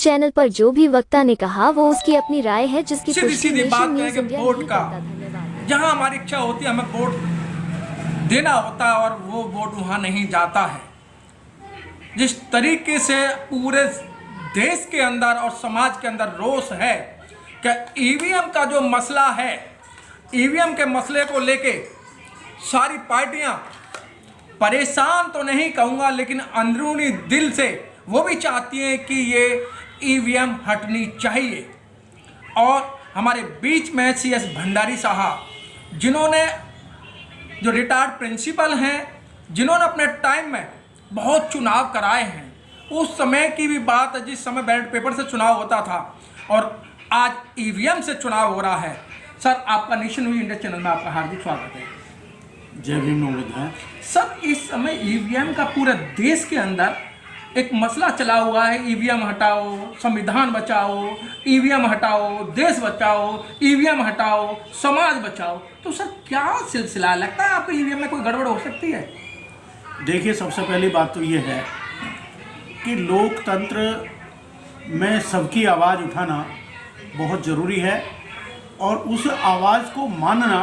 Channel पर जो भी वक्ता ने कहा वो उसकी अपनी राय है, जिसकी पुष्टि सीधी नेशन बात न्यूज़ करें कि इंडिया वोट नहीं का करता। धन्यवाद। जहां हमारी इच्छा होती है हमें वोट देना होता है और वो वोट वहां नहीं जाता है। जिस तरीके से पूरे देश के अंदर और समाज के अंदर रोष है कि ईवीएम का जो मसला है, ईवीएम के मसले को लेके सारी पार्टियां परेशान तो नहीं कहूँगा, लेकिन अंदरूनी दिल से वो भी चाहती हैं कि ये ईवीएम हटनी चाहिए। और हमारे बीच में CS भंडारी साहब, जिन्होंने जो रिटायर्ड प्रिंसिपल हैं, जिन्होंने अपने टाइम में बहुत चुनाव कराए हैं, उस समय की भी बात है जिस समय बैलेट पेपर से चुनाव होता था और आज ईवीएम से चुनाव हो रहा है। सर, आपका नेशन न्यूज़ इंडिया चैनल में आपका हार्दिक स्वागत है। जय भीम नमोद है। सर, इस समय ईवीएम का पूरे देश के अंदर एक मसला चला हुआ है, ईवीएम हटाओ, संविधान बचाओ, ईवीएम हटाओ, देश बचाओ, ईवीएम हटाओ, समाज बचाओ। तो सर, क्या सिलसिला है? लगता है आपको ईवीएम में कोई गड़बड़ हो सकती है? देखिए, सबसे पहली बात तो ये है कि लोकतंत्र में सबकी आवाज़ उठाना बहुत ज़रूरी है और उस आवाज़ को मानना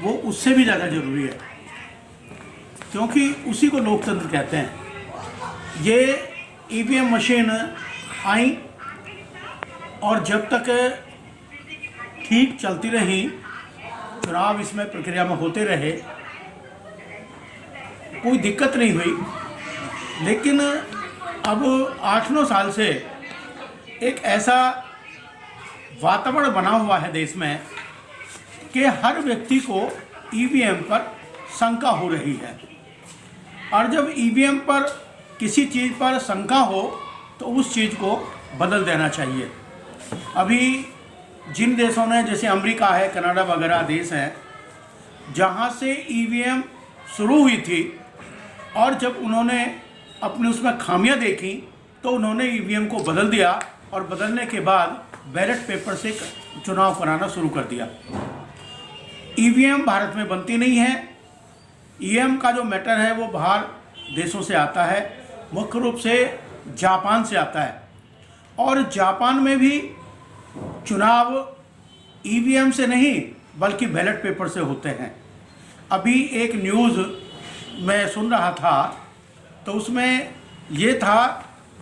वो उससे भी ज़्यादा ज़रूरी है, क्योंकि उसी को लोकतंत्र कहते हैं। ये ईवीएम मशीन आई और जब तक ठीक चलती रही, चुनाव इसमें प्रक्रिया में होते रहे, कोई दिक्कत नहीं हुई। लेकिन अब 8-9 साल से एक ऐसा वातावरण बना हुआ है देश में कि हर व्यक्ति को ईवीएम पर शंका हो रही है, और जब ईवीएम पर किसी चीज़ पर शंका हो तो उस चीज़ को बदल देना चाहिए। अभी जिन देशों ने, जैसे अमेरिका है, कनाडा वगैरह देश हैं, जहाँ से ईवीएम शुरू हुई थी और जब उन्होंने अपने उसमें खामियां देखी तो उन्होंने ईवीएम को बदल दिया और बदलने के बाद बैलेट पेपर से चुनाव कराना शुरू कर दिया। ईवीएम भारत में बनती नहीं है। ईवीएम का जो मैटर है वो बाहर देशों से आता है, मुख्य रूप से जापान से आता है, और जापान में भी चुनाव ईवीएम से नहीं बल्कि बैलेट पेपर से होते हैं। अभी एक न्यूज़ मैं सुन रहा था तो उसमें ये था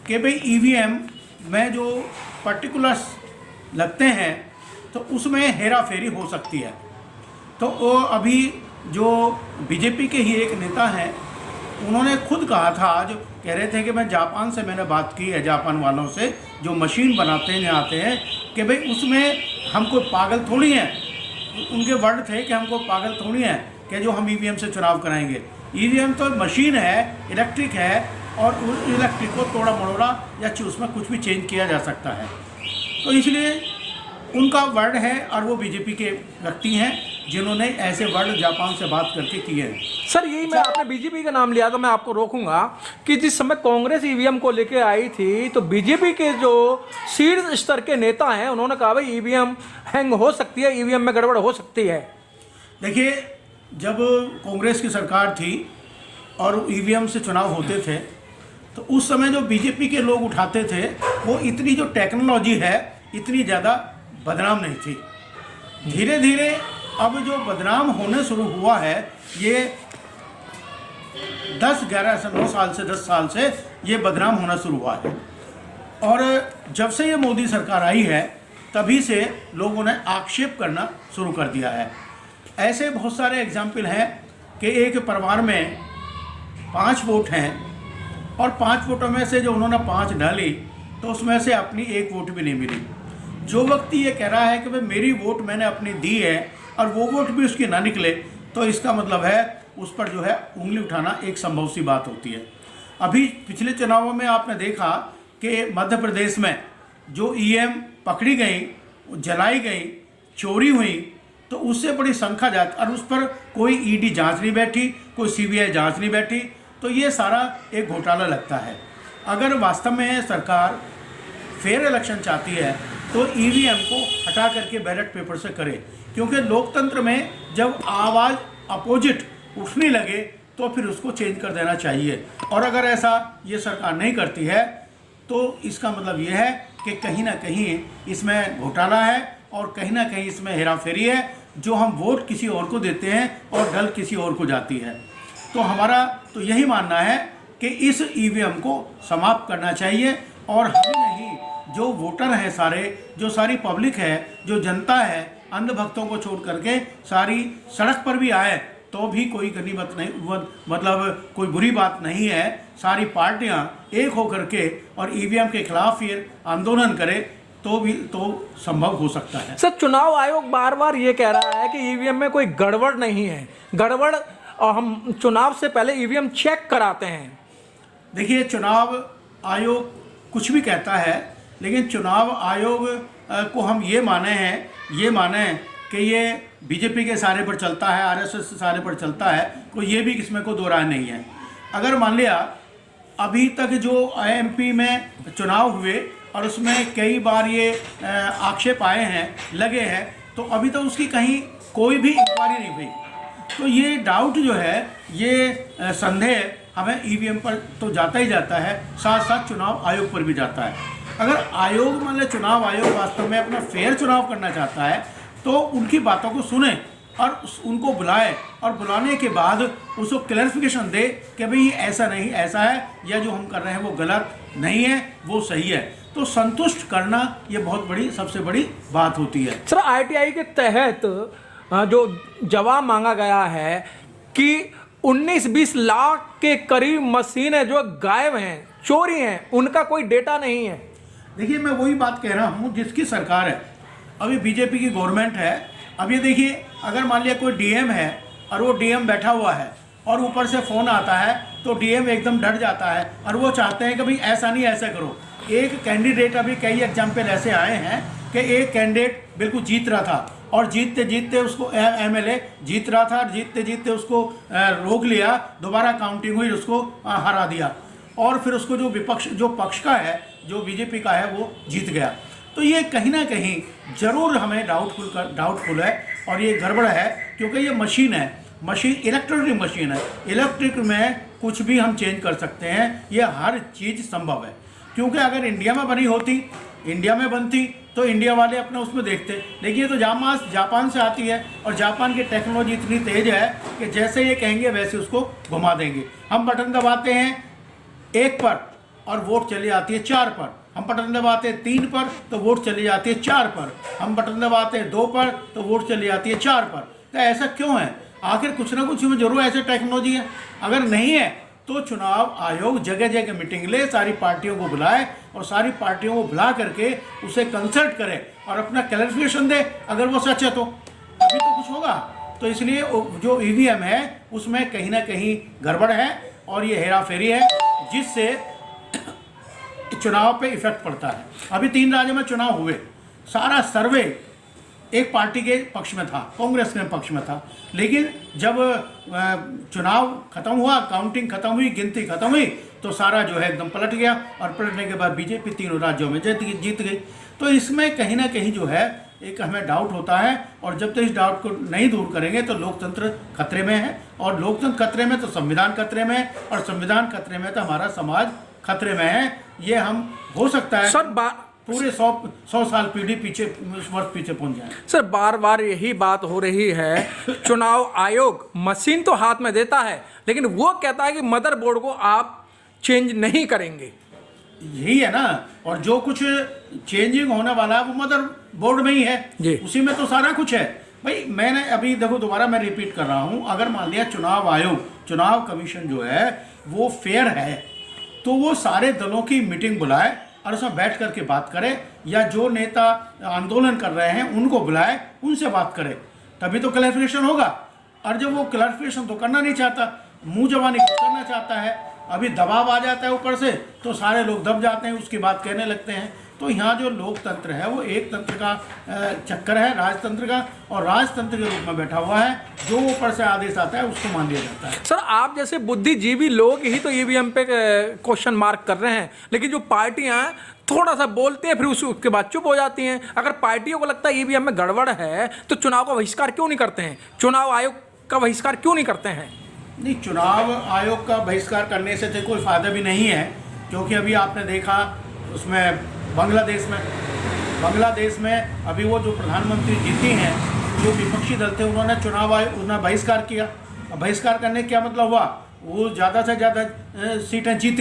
कि भाई ईवीएम में जो पर्टिकुलर्स लगते हैं तो उसमें हेरा फेरी हो सकती है। तो वो अभी जो बीजेपी के ही एक नेता हैं, उन्होंने खुद कहा था, जो कह रहे थे कि मैं जापान से मैंने बात की है, जापान वालों से जो मशीन बनाते हैं आते हैं, कि भाई उसमें हम कोई पागल थोड़ी हैं। उनके वर्ड थे कि हम कोई पागल थोड़ी हैं कि जो हम ईवीएम से चुनाव कराएंगे। ईवीएम तो मशीन है, इलेक्ट्रिक है, और उस इलेक्ट्रिक को तोड़ा मड़ोड़ा या उसमें कुछ भी चेंज किया जा सकता है। तो इसलिए उनका वर्ड है, और वो बीजेपी के व्यक्ति हैं जिन्होंने ऐसे वर्ड जापान से बात करके किए हैं। सर, यही मैं आपने बीजेपी का नाम लिया तो मैं आपको रोकूंगा कि जिस समय कांग्रेस ईवीएम को लेके आई थी तो बीजेपी के जो शीर्ष स्तर के नेता हैं उन्होंने कहा भाई ईवीएम हैंग हो सकती है, ईवीएम में गड़बड़ हो सकती है। देखिए, जब कांग्रेस की सरकार थी और ईवीएम से चुनाव होते थे तो उस समय जो बीजेपी के लोग उठाते थे वो इतनी जो टेक्नोलॉजी है इतनी ज़्यादा बदनाम नहीं थी। धीरे धीरे अब जो बदनाम होने शुरू हुआ है, ये 10 साल से ये बदनाम होना शुरू हुआ है। और जब से ये मोदी सरकार आई है तभी से लोगों ने आक्षेप करना शुरू कर दिया है। ऐसे बहुत सारे एग्जाम्पल हैं कि एक परिवार में 5 वोट हैं और 5 वोटों में से जो उन्होंने 5 डाली तो उसमें से अपनी 1 वोट भी नहीं मिली। जो व्यक्ति ये कह रहा है कि भाई मेरी वोट मैंने अपनी दी है और वो वोट भी उसकी ना निकले, तो इसका मतलब है उस पर जो है उंगली उठाना एक संभव सी बात होती है। अभी पिछले चुनावों में आपने देखा कि मध्य प्रदेश में जो ईवीएम पकड़ी गई, जलाई गई, चोरी हुई, तो उससे बड़ी संख्या जाती और उस पर कोई ईडी जांच नहीं बैठी, कोई सीबीआई जांच नहीं बैठी। तो ये सारा एक घोटाला लगता है। अगर वास्तव में सरकार फेयर इलेक्शन चाहती है तो ईवीएम को हटा करके बैलेट पेपर से करे, क्योंकि लोकतंत्र में जब आवाज़ अपोजिट उठने लगे तो फिर उसको चेंज कर देना चाहिए। और अगर ऐसा ये सरकार नहीं करती है तो इसका मतलब ये है कि कहीं ना कहीं इसमें घोटाला है और कहीं ना कहीं इसमें हेराफेरी है, जो हम वोट किसी और को देते हैं और डल किसी और को जाती है। तो हमारा तो यही मानना है कि इस ईवीएम को समाप्त करना चाहिए और हम नहीं, जो वोटर हैं सारे, जो सारी पब्लिक है, जो जनता है, अंधभक्तों को छोड़ करके सारी सड़क पर भी आए तो भी कोई गनीमत नहीं, मतलब कोई बुरी बात नहीं है। सारी पार्टियां एक होकर के और ईवीएम के खिलाफ फिर आंदोलन करें तो भी तो संभव हो सकता है। सर, चुनाव आयोग बार बार ये कह रहा है कि ईवीएम में कोई गड़बड़ नहीं है, गड़बड़ और हम चुनाव से पहले ईवीएम चेक कराते हैं। देखिए, चुनाव आयोग कुछ भी कहता है, लेकिन चुनाव आयोग को हम ये माने कि ये बीजेपी के सहारे पर चलता है, आरएसएस के सहारे पर चलता है, कोई ये भी इसमें कोई दो राय नहीं है। अगर मान लिया अभी तक जो एमपी में चुनाव हुए और उसमें कई बार ये आक्षेप आए हैं, लगे हैं, तो अभी तक उसकी कहीं कोई भी इंक्वायरी नहीं हुई। तो ये डाउट जो है, ये संदेह हमें ईवीएम पर तो जाता ही जाता है, साथ साथ चुनाव आयोग पर भी जाता है। अगर आयोग, मान लें चुनाव आयोग वास्तव में अपना फेयर चुनाव करना चाहता है तो उनकी बातों को सुने और उनको बुलाए और बुलाने के बाद उसको क्लैरिफिकेशन दे कि भाई ये ऐसा नहीं, ऐसा है, या जो हम कर रहे हैं वो गलत नहीं है, वो सही है। तो संतुष्ट करना ये बहुत बड़ी, सबसे बड़ी बात होती है। सर, आरटीआई के तहत जो जवाब मांगा गया है कि 19-20 लाख के करीब मशीनें जो गायब हैं, चोरी हैं, उनका कोई डेटा नहीं है। देखिए, मैं वही बात कह रहा हूँ, जिसकी सरकार है, अभी बीजेपी की गवर्नमेंट है। अब ये देखिए, अगर मान लिया कोई डीएम है और वो डीएम बैठा हुआ है और ऊपर से फ़ोन आता है तो डीएम एकदम डर जाता है और वो चाहते हैं कि भाई ऐसा नहीं, ऐसा करो। एक कैंडिडेट, अभी कई एग्जाम्पल ऐसे आए हैं कि एक कैंडिडेट बिल्कुल जीत रहा था और जीतते जीतते उसको एमएलए जीत रहा था, जीतते जीतते उसको रोक लिया, दोबारा काउंटिंग हुई, उसको हरा दिया और फिर उसको जो विपक्ष, जो पक्ष का है, जो बीजेपी का है, वो जीत गया। तो ये कहीं ना कहीं ज़रूर हमें डाउटफुल है और ये गड़बड़ है, क्योंकि ये मशीन है, इलेक्ट्रॉनिक मशीन है। इलेक्ट्रिक में कुछ भी हम चेंज कर सकते हैं, ये हर चीज़ संभव है। क्योंकि अगर इंडिया में बनी होती, इंडिया में बनती तो इंडिया वाले अपने उसमें देखते, लेकिन ये तो जापान से आती है और जापान की टेक्नोलॉजी इतनी तेज़ है कि जैसे ये कहेंगे वैसे उसको घुमा देंगे। हम बटन दबाते हैं 1 पर और वोट चली जाती है 4 पर, हम बटन दबाते हैं 3 पर तो वोट चली जाती है 4 पर, हम बटन दबाते हैं 2 पर तो वोट चली जाती है 4 पर। तो ऐसा क्यों है? आखिर कुछ ना कुछ में जरूर ऐसे टेक्नोलॉजी है। अगर नहीं है तो चुनाव आयोग जगह जगह मीटिंग ले, सारी पार्टियों को बुलाए और सारी पार्टियों को बुला करके उसे कंसल्ट करे और अपना क्लैरिफिकेशन दे। अगर वो सच है तो अभी तो कुछ होगा। तो इसलिए जो ईवीएम है उसमें कहीं ना कहीं गड़बड़ है और ये हेरा फेरी है, जिससे चुनाव पे इफेक्ट पड़ता है। अभी 3 राज्यों में चुनाव हुए, सारा सर्वे एक पार्टी के पक्ष में था, कांग्रेस के पक्ष में था, लेकिन जब चुनाव खत्म हुआ, काउंटिंग खत्म हुई, गिनती खत्म हुई, तो सारा जो है एकदम पलट गया और पलटने के बाद बीजेपी 3 राज्यों में जीत गई। तो इसमें कहीं ना कहीं जो है एक हमें डाउट होता है और जब तक इस डाउट को नहीं दूर करेंगे तो लोकतंत्र खतरे में है और लोकतंत्र खतरे में तो संविधान खतरे में है और संविधान खतरे में तो हमारा समाज खतरे में है। ये हम हो सकता है सर पूरे 100 साल पीढ़ी पीछे, वर्ष पीछे पहुंच जाए। सर, बार बार यही बात हो रही है, चुनाव आयोग मशीन तो हाथ में देता है लेकिन वो कहता है कि मदरबोर्ड को आप चेंज नहीं करेंगे। यही है ना, और जो कुछ चेंजिंग होने वाला है वो मदर बोर्ड में ही है जी, उसी में तो सारा कुछ है। भाई मैंने अभी देखो, दोबारा मैं रिपीट कर रहा हूं, अगर मान लिया चुनाव आयोग, चुनाव कमीशन जो है वो फेयर है तो वो सारे दलों की मीटिंग बुलाए और उसमें बैठ करके बात करे, या जो नेता आंदोलन कर रहे हैं उनको बुलाए, उनसे बात करे, तभी तो क्लैरिफिकेशन होगा। और जब वो क्लैरिफिकेशन तो करना नहीं चाहता, मुंह जबानी करना चाहता है, अभी दबाव आ जाता है ऊपर से तो सारे लोग दब जाते हैं, उसकी बात कहने लगते हैं। तो यहाँ जो लोकतंत्र है वो एक तंत्र का चक्कर है, राजतंत्र का, और राजतंत्र के रूप में बैठा हुआ है, जो ऊपर से आदेश आता है उसको मान लिया जाता है। सर, आप जैसे बुद्धिजीवी लोग ही तो ईवीएम पे क्वेश्चन मार्क कर रहे हैं, लेकिन जो पार्टियां थोड़ा सा बोलते हैं फिर उसके बाद चुप हो जाती हैं। अगर पार्टियों को लगता है ईवीएम में गड़बड़ है तो चुनाव का बहिष्कार क्यों नहीं करते हैं, चुनाव आयोग का बहिष्कार क्यों नहीं करते हैं? नहीं, चुनाव आयोग का बहिष्कार करने से तो कोई फायदा भी नहीं है, क्योंकि अभी आपने देखा उसमें बांग्लादेश में अभी वो जो प्रधानमंत्री जीती हैं, जो विपक्षी दल थे उन्होंने चुनाव आयोग उन्होंने बहिष्कार किया। अब बहिष्कार करने का क्या मतलब हुआ, वो ज़्यादा से ज़्यादा सीटें जीत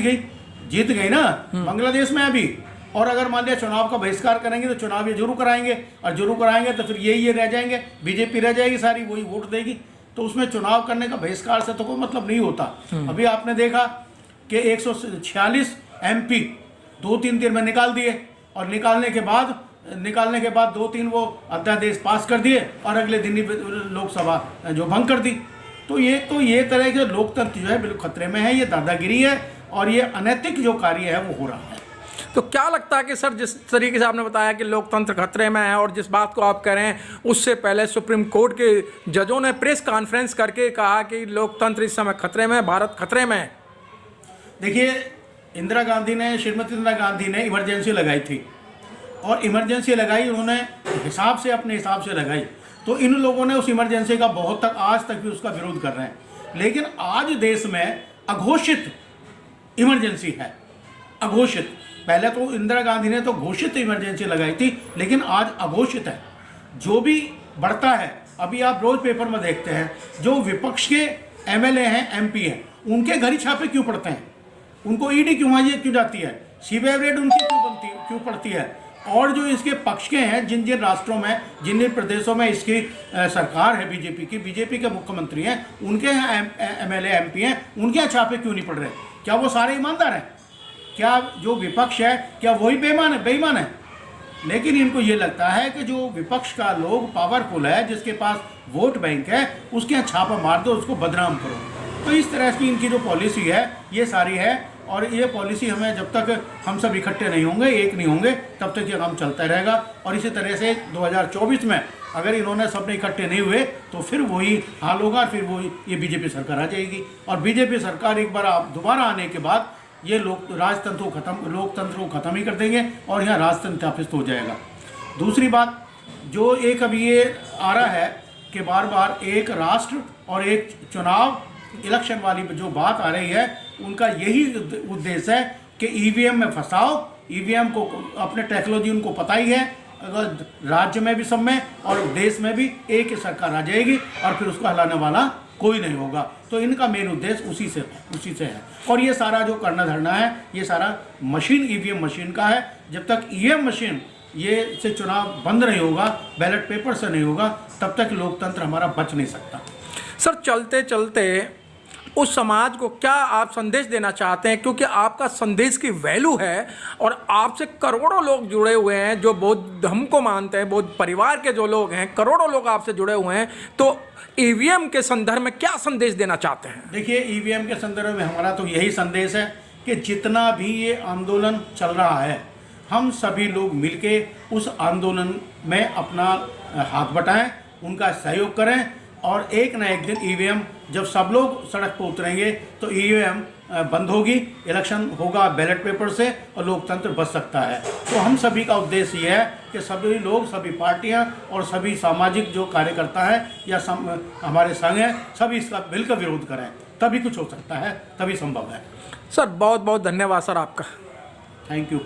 गई ना बांग्लादेश में अभी। और अगर मान लिया चुनाव का बहिष्कार करेंगे तो चुनाव ये जरूर कराएंगे, और जरूर कराएंगे तो फिर ये रह जाएंगे, बीजेपी रह जाएगी सारी, वही वोट देगी। तो उसमें चुनाव करने का बहिष्कार से तो कोई मतलब नहीं होता। अभी आपने देखा कि 146 MP 2-3 दिन में निकाल दिए, और निकालने के बाद 2-3 वो अध्यादेश पास कर दिए और अगले दिन ही लोकसभा जो भंग कर दी। तो ये तरह के लोकतंत्र जो है बिल्कुल खतरे में है, ये दादागिरी है और ये अनैतिक जो कार्य है वो हो रहा है। तो क्या लगता है कि सर, जिस तरीके से आपने बताया कि लोकतंत्र खतरे में है, और जिस बात को आप कह रहे हैं उससे पहले सुप्रीम कोर्ट के जजों ने प्रेस कॉन्फ्रेंस करके कहा कि लोकतंत्र इस समय खतरे में है, भारत खतरे में है। देखिए, श्रीमती इंदिरा गांधी ने इमरजेंसी लगाई थी, और इमरजेंसी लगाई उन्होंने अपने हिसाब से लगाई। तो इन लोगों ने उस इमरजेंसी का आज तक भी उसका विरोध कर रहे हैं। लेकिन आज देश में अघोषित इमरजेंसी है, अघोषित। पहले तो इंदिरा गांधी ने तो घोषित इमरजेंसी लगाई थी, लेकिन आज अघोषित है। जो भी बढ़ता है, अभी आप रोज पेपर में देखते हैं, जो विपक्ष के MLA हैं, MP हैं, उनके घर ही छापे क्यों पड़ते हैं, उनको ED क्यों जाती है, CBI रेड उनकी क्यों पड़ती है। और जो इसके पक्ष के हैं, जिन राष्ट्रों में, जिन प्रदेशों में इसकी सरकार है बीजेपी के मुख्यमंत्री हैं, उनके यहाँ MLA MP हैं, उनके यहाँ छापे क्यों नहीं पड़ रहे? क्या वो सारे ईमानदार हैं? क्या जो विपक्ष है, क्या वही बेईमान है? लेकिन इनको ये लगता है कि जो विपक्ष का लोग पावरफुल है, जिसके पास वोट बैंक है, उसके यहाँ छापा मार दो, उसको बदनाम करो। तो इस तरह की इनकी जो पॉलिसी है ये सारी है, और ये पॉलिसी हमें जब तक हम सब इकट्ठे नहीं होंगे, एक नहीं होंगे, तब तक ये काम चलता रहेगा। और इसी तरह से 2024 में अगर इन्होंने सबने इकट्ठे नहीं हुए तो फिर वही हाल होगा, फिर वही ये बीजेपी सरकार आ जाएगी। और बीजेपी सरकार एक बार दोबारा आने के बाद ये लोकतंत्र को ख़त्म ही कर देंगे, और यहाँ राजतंत्र स्थापित हो जाएगा। दूसरी बात जो एक अभी ये आ रहा है कि बार बार एक राष्ट्र और एक चुनाव, इलेक्शन वाली जो बात आ रही है, उनका यही उद्देश्य है कि EVM में फंसाओ। EVM को अपने टेक्नोलॉजी उनको पता ही है, अगर राज्य में भी सब में और देश में भी एक ही सरकार आ जाएगी, और फिर उसको हिलाने वाला कोई नहीं होगा। तो इनका मेन उद्देश्य उसी से है। और ये सारा जो करना धरना है, ये सारा मशीन EVM मशीन का है। जब तक EVM मशीन ये से चुनाव बंद नहीं होगा, बैलेट पेपर से नहीं होगा, तब तक लोकतंत्र हमारा बच नहीं सकता। सर, चलते चलते उस समाज को क्या आप संदेश देना चाहते हैं, क्योंकि आपका संदेश की वैल्यू है और आपसे करोड़ों लोग जुड़े हुए हैं जो बौद्ध धर्म को मानते हैं, बौद्ध परिवार के जो लोग हैं, करोड़ों लोग आपसे जुड़े हुए हैं। तो EVM के संदर्भ में क्या संदेश देना चाहते हैं? देखिए, EVM के संदर्भ में हमारा तो यही संदेश है कि जितना भी ये आंदोलन चल रहा है, हम सभी लोग मिलके उस आंदोलन में अपना हाथ बटाएं, उनका सहयोग करें, और एक ना एक दिन EVM जब सब लोग सड़क पर उतरेंगे तो EVM बंद होगी, इलेक्शन होगा बैलेट पेपर से, और लोकतंत्र बच सकता है। तो हम सभी का उद्देश्य ये है कि सभी लोग, सभी पार्टियां और सभी सामाजिक जो कार्यकर्ता हैं या हमारे संघ हैं, सभी इसका मिलकर विरोध करें, तभी कुछ हो सकता है, तभी संभव है। सर, बहुत बहुत धन्यवाद सर आपका। Thank you.